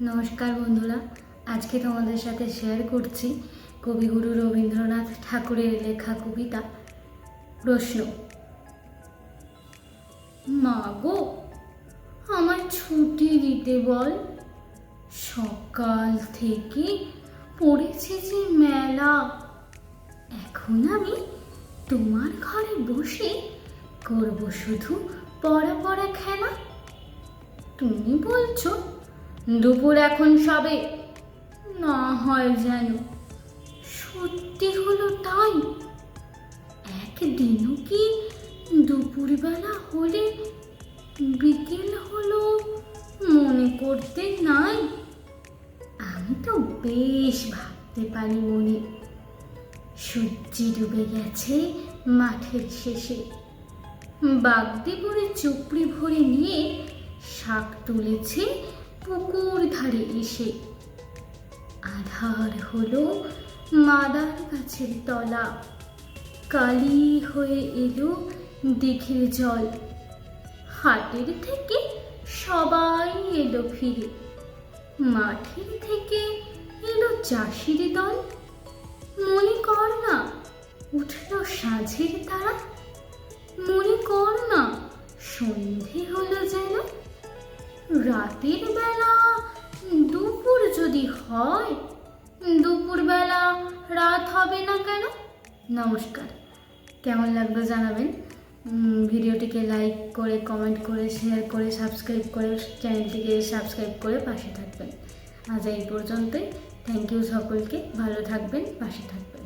নমস্কার বন্ধুরা, আজকে তোমাদের সাথে শেয়ার করছি কবিগুরু রবীন্দ্রনাথ ঠাকুরের লেখা কবিতা প্রশ্ন। মা গো, আমায় ছুটি দিতে বল, সকাল থেকে পড়েছে যে মেলা। এখন আমি তোমার ঘরে বসে করব শুধু পড়া পড়া খেলা। তুমি বলছো দুপুর এখন সবে, না হয় যেন সত্যি হলো তাই। একদিনও কি দুপুরবেলা হলে বিকেল হলো মনে করতে নাই? আমি তো বেশ ভাবতে পারি মনে, সূর্য ডুবে গেছে মাঠের শেষে। বাগদেবরে চুপড়ি ভরে নিয়ে শাক তুলেছে পুকুর ধারে এসে। আধার হলো মাদার গাছের তলা, কালি হয়ে এলো দিঘির জল। হাটের থেকে সবাই এলো ফিরে, মাঠের থেকে এলো চাষির দল। মনে কর না উঠল সাঁঝের তারা, মনে কর না সন্ধে হলো যেন। রাতের বেলা দুপুর যদি হয়, দুপুর বেলা রাত হবে না কেন? নমস্কার, কেমন লাগলো জানাবেন। ভিডিওটিকে লাইক করে, কমেন্ট করে, শেয়ার করে, সাবস্ক্রাইব করে, চ্যানেলটিকে সাবস্ক্রাইব করে পাশে থাকবেন। আজ এই পর্যন্তই। থ্যাংক ইউ সকলকে। ভালো থাকবেন, পাশে থাকবেন।